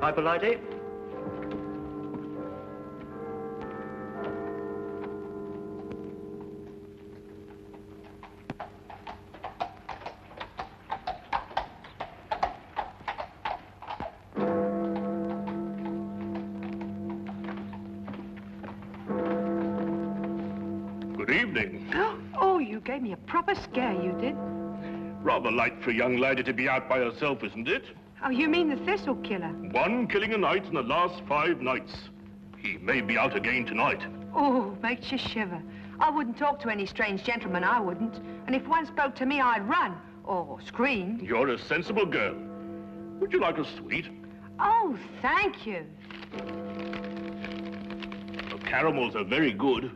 Hypolite? Good evening. Oh, you gave me a proper scare, you did. Rather light for a young lady to be out by herself, isn't it? Oh, you mean the thistle killer? 1 killing a night in the last 5 nights. He may be out again tonight. Oh, makes you shiver. I wouldn't talk to any strange gentleman, I wouldn't. And if one spoke to me, I'd run. Or scream. You're a sensible girl. Would you like a sweet? Oh, thank you. The caramels are very good.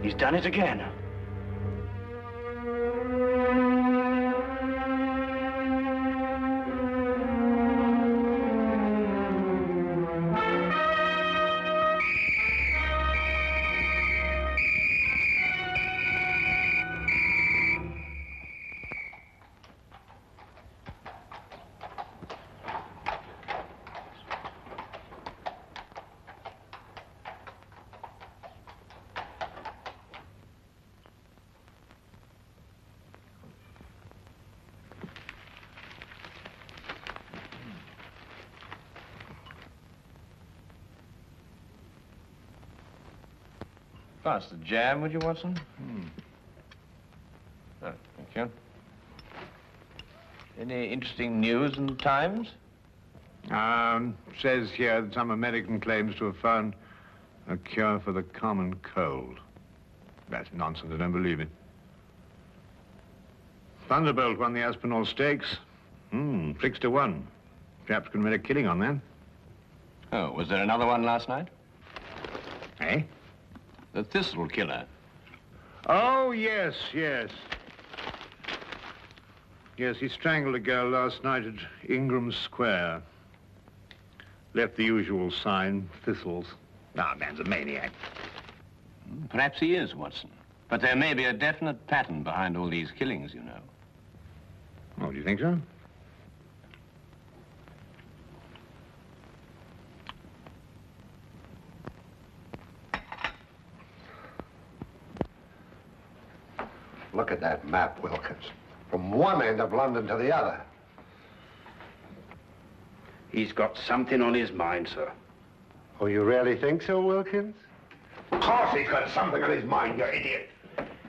He's done it again. Pass the jam, would you, Watson? Oh, thank you. Any interesting news in the Times? Says here that some American claims to have found a cure for the common cold. That's nonsense, I don't believe it. Thunderbolt won the Aspinall Stakes. 6-1. Chaps can make a killing on that. Oh, was there another one last night? Eh? The thistle killer. Oh, yes. Yes, he strangled a girl last night at Ingram Square. Left the usual sign, thistles. Ah, man's a maniac. Perhaps he is, Watson. But there may be a definite pattern behind all these killings, you know. Oh, do you think so? Look at that map, Wilkins. From one end of London to the other. He's got something on his mind, sir. Oh, you really think so, Wilkins? Of course he's got something on his mind, you idiot.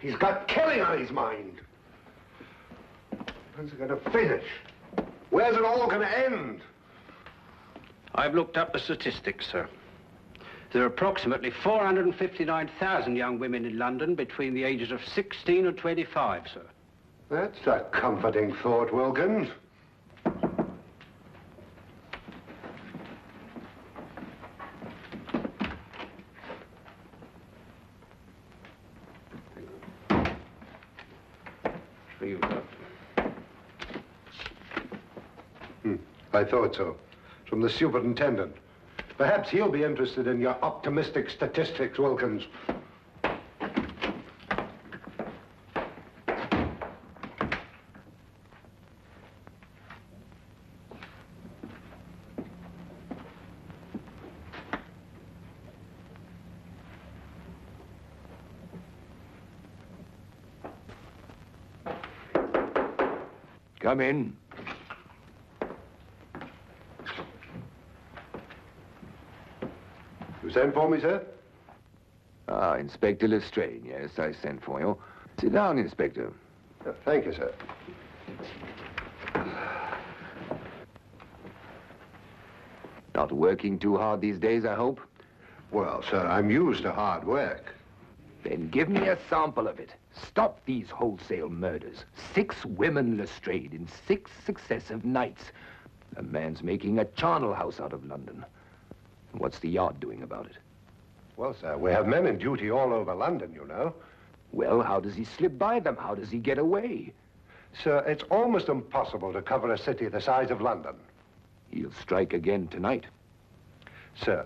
He's got killing on his mind. When's it going to finish? Where's it all going to end? I've looked up the statistics, sir. There are approximately 459,000 young women in London between the ages of 16 and 25, sir. That's a comforting thought, Wilkins. I thought so. From the superintendent. Perhaps he'll be interested in your optimistic statistics, Wilkins. Come in. You sent for me, sir? Ah, Inspector Lestrade. Yes, I sent for you. Sit down, Inspector. Thank you, sir. Not working too hard these days, I hope? Well, sir, I'm used to hard work. Then give me a sample of it. Stop these wholesale murders. 6 women, Lestrade, in 6 successive nights. A man's making a charnel house out of London. What's the Yard doing about it? Well, sir, we have men in duty all over London, you know. Well, how does he slip by them? How does he get away? Sir, it's almost impossible to cover a city the size of London. He'll strike again tonight. Sir,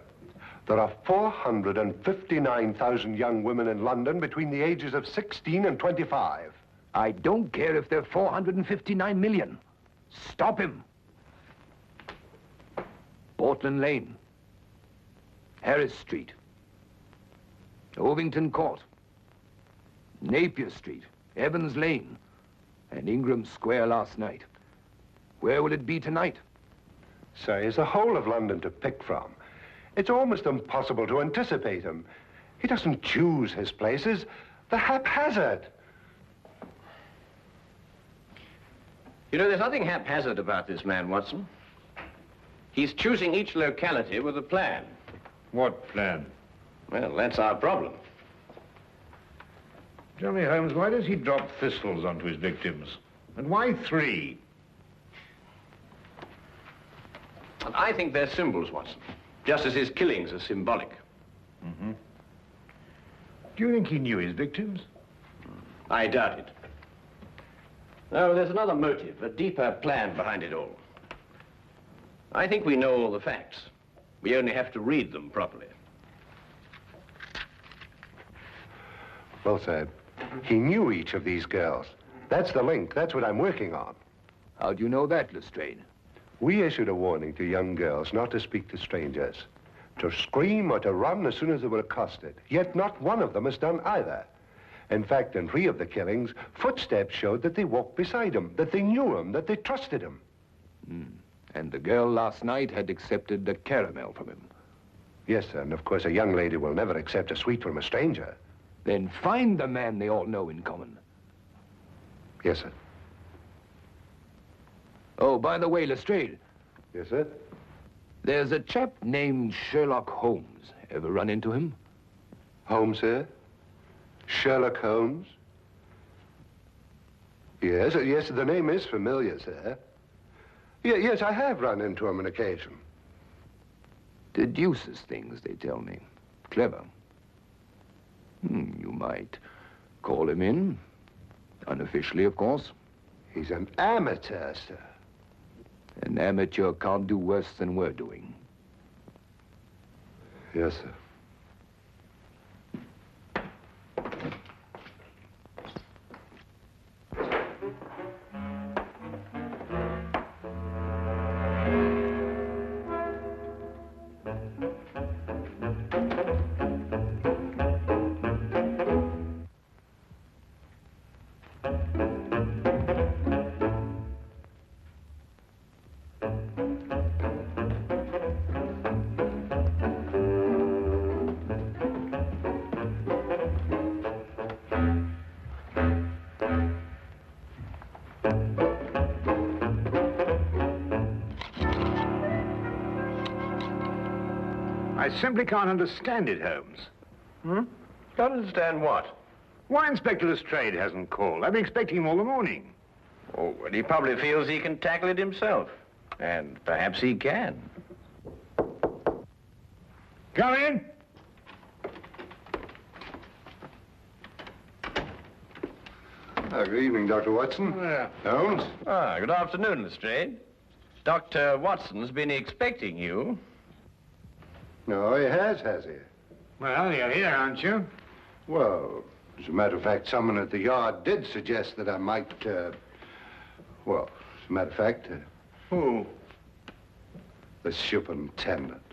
there are 459,000 young women in London between the ages of 16 and 25. I don't care if they're 459 million. Stop him. Portland Lane, Harris Street, Ovington Court, Napier Street, Evans Lane, and Ingram Square last night. Where will it be tonight? Sir, he's the whole of London to pick from. It's almost impossible to anticipate him. He doesn't choose his places. They're haphazard. You know, there's nothing haphazard about this man, Watson. He's choosing each locality with a plan. What plan? Well, that's our problem. Tell me, Holmes, why does he drop thistles onto his victims? And why 3? And I think they're symbols, Watson, just as his killings are symbolic. Mm-hmm. Do you think he knew his victims? I doubt it. No, there's another motive, a deeper plan behind it all. I think we know all the facts. We only have to read them properly. Well, sir, he knew each of these girls. That's the link. That's what I'm working on. How do you know that, Lestrade? We issued a warning to young girls not to speak to strangers, to scream or to run as soon as they were accosted. Yet not one of them has done either. In fact, in 3 of the killings, footsteps showed that they walked beside him, that they knew him, that they trusted him. And the girl last night had accepted a caramel from him. Yes, sir, and of course a young lady will never accept a sweet from a stranger. Then find the man they all know in common. Yes, sir. Oh, by the way, Lestrade, Yes, sir. there's a chap named Sherlock Holmes. Ever run into him? Holmes, sir? Sherlock Holmes? Yes, yes, the name is familiar, sir. Yes, I have run into him on occasion. Deduces things, they tell me. Clever. You might call him in. Unofficially, of course. He's an amateur, sir. An amateur can't do worse than we're doing. Yes, sir. I simply can't understand it, Holmes. Can't understand what? Why Inspector Lestrade hasn't called? I've been expecting him all the morning. Oh, well, he probably feels he can tackle it himself. And perhaps he can. Come in. Good evening, Dr. Watson. Holmes? Good afternoon, Lestrade. Dr. Watson's been expecting you. No, he has he? Well, you're here, aren't you? Well, as a matter of fact, someone at the Yard did suggest that I might, well, as a matter of fact... Who? The superintendent.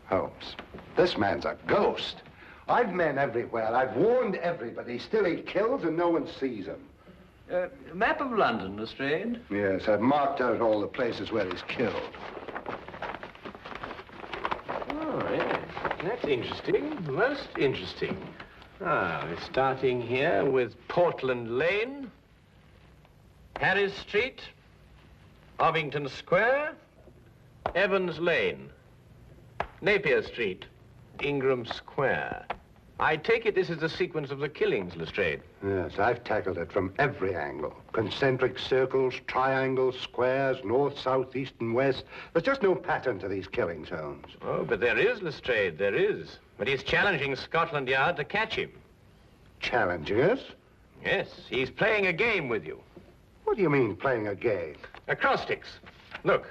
Holmes, this man's a ghost. I've men everywhere. I've warned everybody. Still he kills and no one sees him. Map of London, Lestrade. Yes, I've marked out all the places where he's killed. Oh, yes. That's interesting. Most interesting. We're starting here with Portland Lane, Harris Street, Ovington Square, Evans Lane, Napier Street, Ingram Square. I take it this is the sequence of the killings, Lestrade. Yes, I've tackled it from every angle. Concentric circles, triangles, squares, north, south, east, and west. There's just no pattern to these killings, Holmes. Oh, but there is, Lestrade, there is. But he's challenging Scotland Yard to catch him. Challenging us? Yes, he's playing a game with you. What do you mean, playing a game? Acrostics. Look.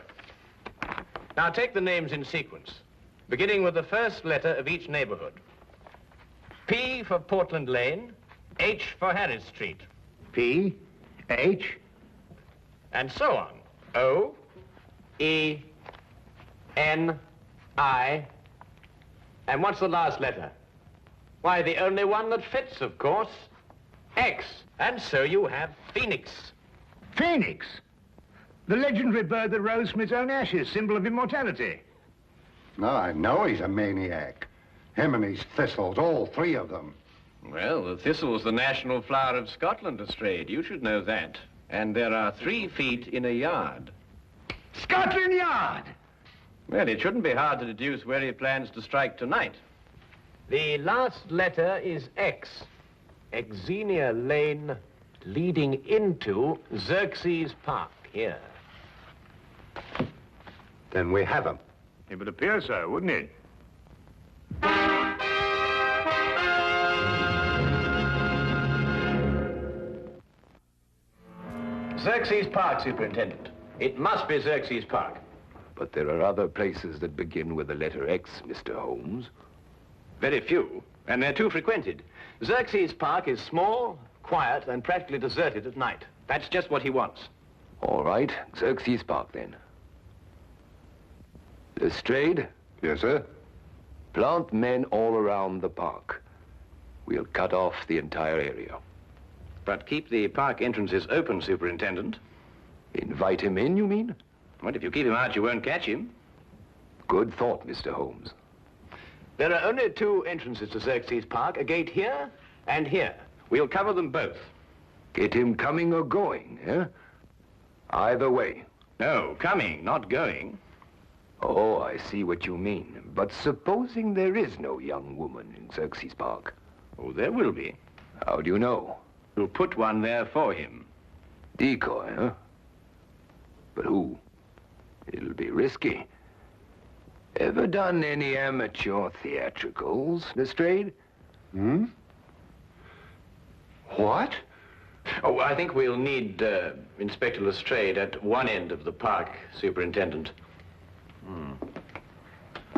Now take the names in sequence, beginning with the first letter of each neighborhood. P for Portland Lane, H for Harris Street. P, H, And so on. O, E, N, I. And what's the last letter? Why, the only one that fits, of course. X. And so you have Phoenix. Phoenix. The legendary bird that rose from its own ashes, symbol of immortality. No, I know he's a maniac. Him and his thistles, all three of them. Well, the thistle's the national flower of Scotland, Lestrade. You should know that. And there are 3 feet in a yard. Scotland Yard! Well, it shouldn't be hard to deduce where he plans to strike tonight. The last letter is X. Xenia Lane leading into Xerxes Park, here. Then we have him. It would appear so, wouldn't it? Xerxes Park, Superintendent. It must be Xerxes Park. But there are other places that begin with the letter X, Mr. Holmes. Very few, and they're too frequented. Xerxes Park is small, quiet, and practically deserted at night. That's just what he wants. All right, Xerxes Park, then. Lestrade, Yes, sir? plant men all around the park. We'll cut off the entire area. But keep the park entrances open, Superintendent. Invite him in, you mean? What, if you keep him out, you won't catch him? Good thought, Mr. Holmes. There are only 2 entrances to Xerxes Park, a gate here and here. We'll cover them both. Get him coming or going, eh? Either way. No, coming, not going. Oh, I see what you mean. But supposing there is no young woman in Xerxes Park, Oh, there will be. how do you know? We'll put one there for him. Decoy, huh? But who? It'll be risky. Ever done any amateur theatricals, Lestrade? Hmm? What? Oh, I think we'll need Inspector Lestrade at one end of the park, Superintendent.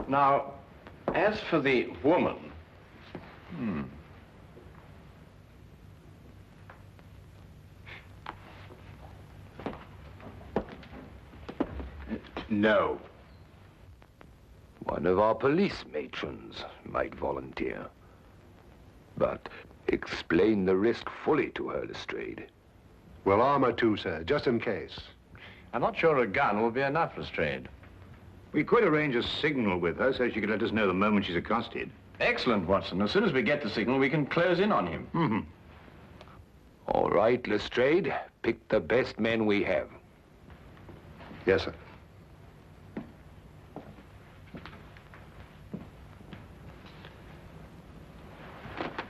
Now, as for the woman... No. One of our police matrons might volunteer. But explain the risk fully to her, Lestrade. Well, armor too, sir, just in case. I'm not sure a gun will be enough, Lestrade. We could arrange a signal with her so she could let us know the moment she's accosted. Excellent, Watson. As soon as we get the signal, we can close in on him. Mm-hmm. All right, Lestrade. Pick the best men we have. Yes, sir.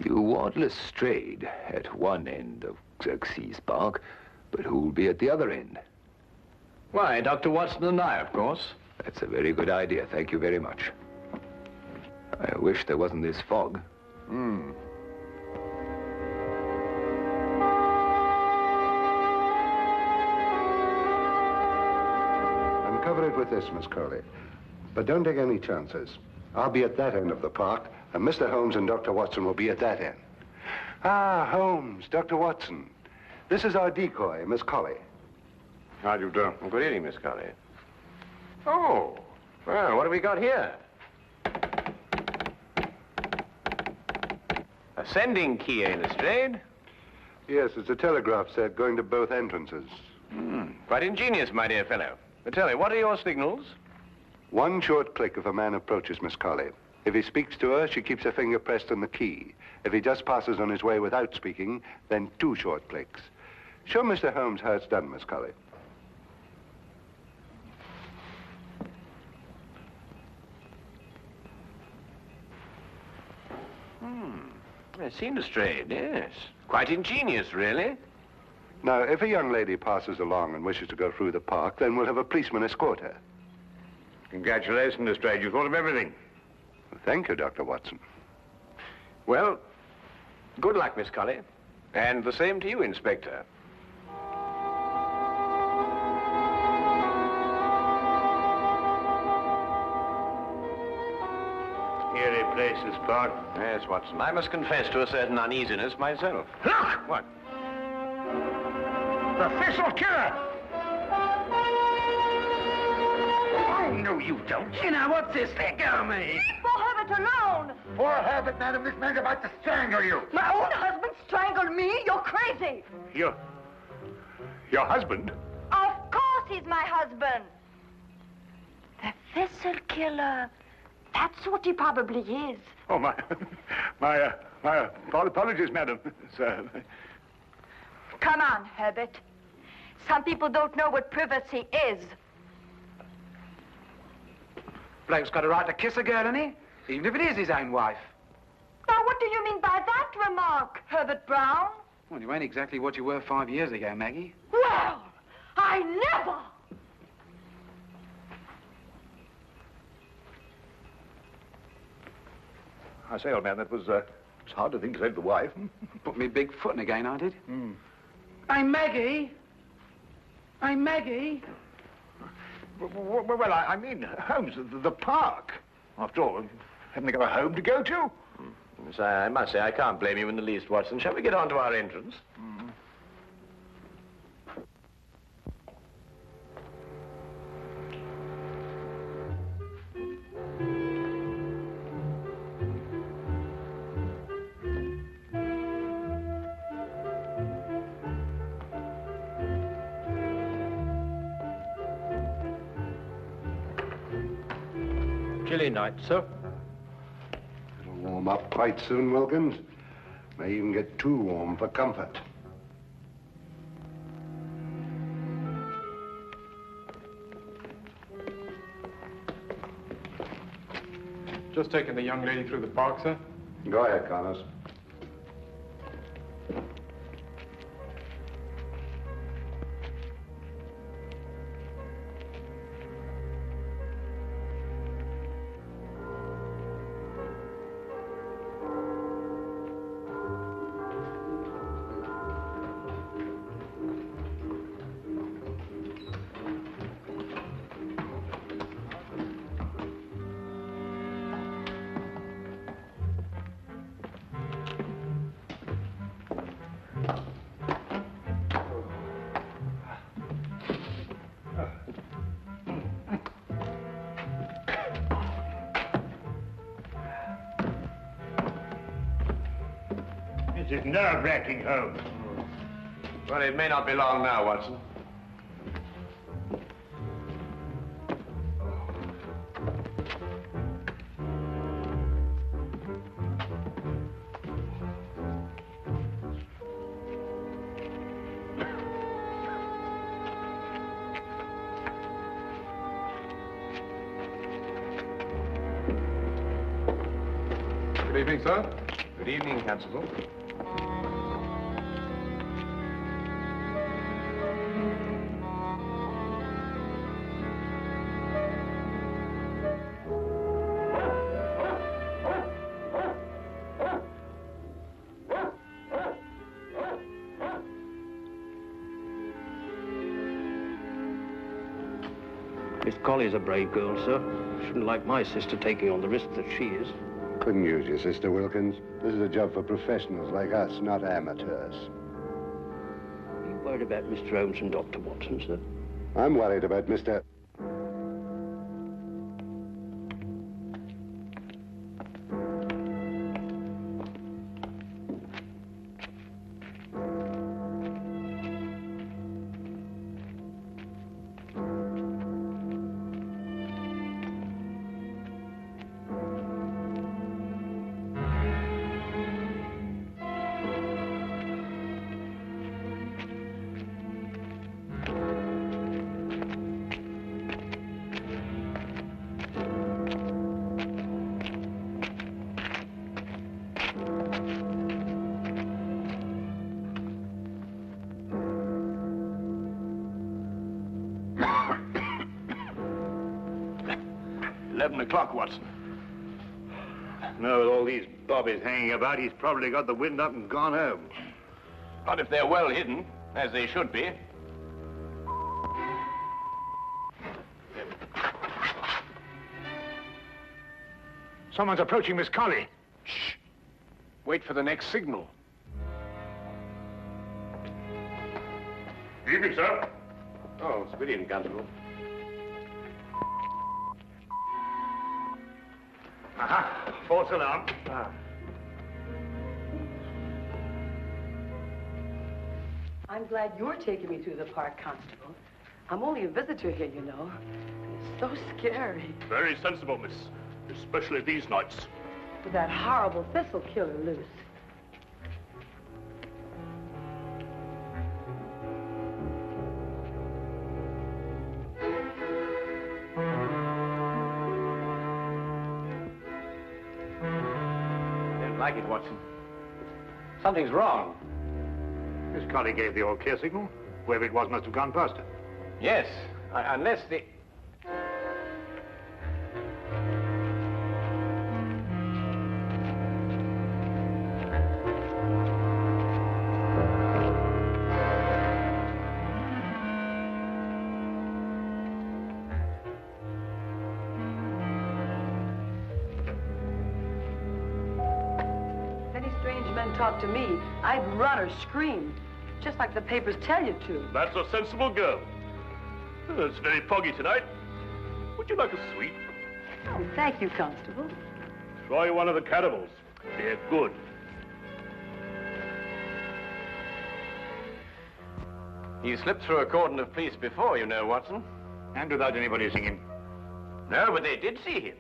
You want Lestrade at one end of Xerxes Park, but who'll be at the other end? Why, Dr. Watson and I, of course. That's a very good idea. Thank you very much. I wish there wasn't this fog. Uncover it with this, Miss Crowley. But don't take any chances. I'll be at that end of the park, and Mr. Holmes and Dr. Watson will be at that end. Ah, Holmes, Dr. Watson. This is our decoy, Miss Colley. How do you do? Good evening, Miss Colley. Oh, well, what have we got here? A sending key, eh, Lestrade? Yes, it's a telegraph set going to both entrances. Quite ingenious, my dear fellow. But tell me, what are your signals? One short click if a man approaches Miss Colley. If he speaks to her, she keeps her finger pressed on the key. If he just passes on his way without speaking, then 2 short clicks. Show Mr. Holmes how it's done, Miss Colley. It seemed strange, yes. Quite ingenious, really. Now, if a young lady passes along and wishes to go through the park, then we'll have a policeman escort her. Congratulations, Lestrade. You thought of everything. Thank you, Dr. Watson. Well, good luck, Miss Colley. And the same to you, Inspector. Eerie place, this park. Yes, Watson. I must confess to a certain uneasiness myself. Look! What? The thistle killer! Oh, no, you don't. You know, what's this? Let go of me. Leave poor Herbert alone. Poor Herbert, madam, this man's about to strangle you. My own husband strangled me? You're crazy. Your husband? Of course he's my husband. The thistle killer. That's what he probably is. Oh, my apologies, madam. Sir. Come on, Herbert. Some people don't know what privacy is. Bloke's got a right to kiss a girl, hasn't he? Even if it is his own wife. Now, what do you mean by that remark, Herbert Brown? Well, you ain't exactly what you were 5 years ago, Maggie. Well, I never! I say, old man, that was, it's hard to think to save the wife. Put me big foot in again, I did. Hey, Maggie! Hey, Maggie! Well, I mean, Holmes, the park. After all, haven't they got a home to go to? Yes, I must say, I can't blame you in the least, Watson. Shall we get on to our entrance? Chilly night, sir. It'll warm up quite soon, Wilkins. May even get too warm for comfort. Just taking the young lady through the park, sir. Go ahead, Connors. This is nerve-wracking, Holmes. Well, it may not be long now, Watson. Good evening, sir. Good evening, Constable. Miss Colley's a brave girl, sir. Shouldn't like my sister taking on the risk that she is. Couldn't use your sister, Wilkins. This is a job for professionals like us, not amateurs. Are you worried about Mr. Holmes and Dr. Watson, sir? I'm worried about Mr. 11 o'clock, Watson. No, with all these bobbies hanging about, he's probably got the wind up and gone home. Not if they're well hidden, as they should be. Someone's approaching Miss Colley. Shh. Wait for the next signal. Evening, sir. Oh, it's good evening, Constable. Aha, false alarm. I'm glad you're taking me through the park, Constable. I'm only a visitor here, you know. It's so scary. Very sensible, miss. Especially these nights. With that horrible thistle killer loose. Don't like it, Watson. Something's wrong. Miss Colley gave the all-clear signal. Whoever it was must have gone past her. Yes, unless the... If any strange men talk to me, I'd run or scream. Just like the papers tell you to. That's a sensible girl. It's very foggy tonight. Would you like a sweet? Oh, thank you, Constable. Try one of the caramels. They're good. He slipped through a cordon of police before, you know, Watson. And without anybody seeing him. No, but they did see him.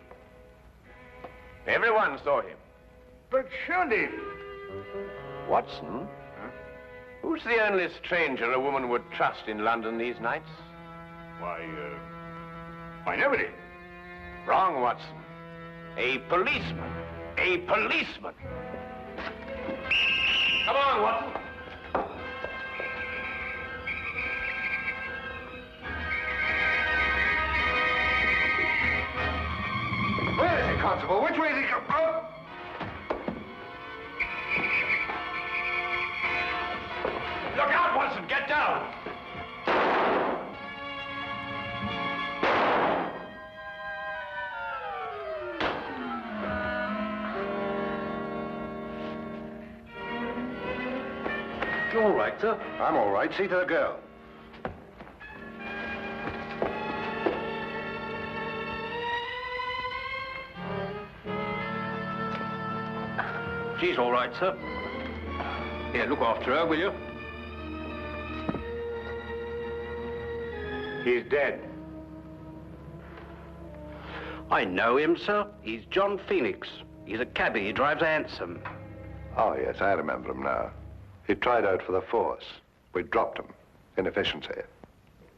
Everyone saw him. But surely... Watson? Who's the only stranger a woman would trust in London these nights? Why, nobody. Wrong, Watson. A policeman. A policeman. Come on, Watson. Where is he, Constable? Which way is he come? Oh! Look out, Watson! Get down! You all right, sir? I'm all right. See to the girl. She's all right, sir. Here, look after her, will you? He's dead. I know him, sir. He's John Phoenix. He's a cabbie. He drives a hansom. Oh, yes, I remember him now. He tried out for the force. We dropped him. Inefficiency.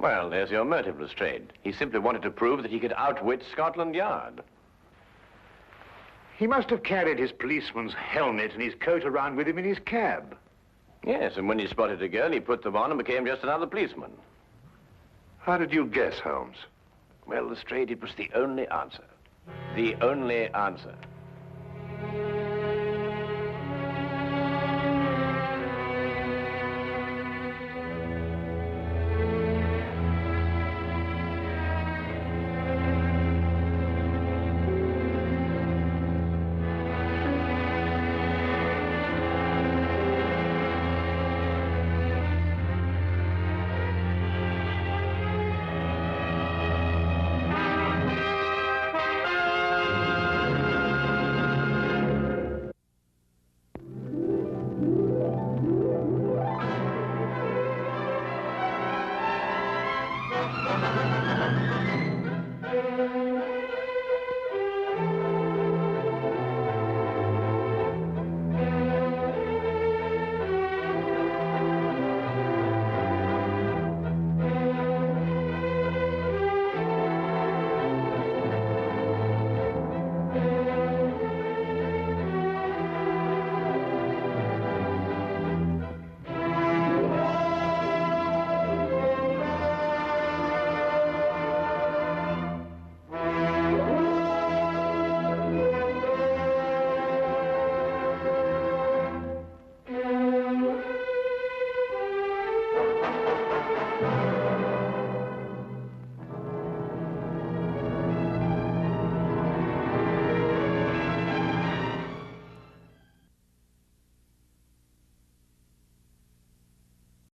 Well, there's your motive, Lestrade. He simply wanted to prove that he could outwit Scotland Yard. He must have carried his policeman's helmet and his coat around with him in his cab. Yes, and when he spotted a girl, he put them on and became just another policeman. How did you guess, Holmes? Well, Lestrade, it was the only answer. The only answer.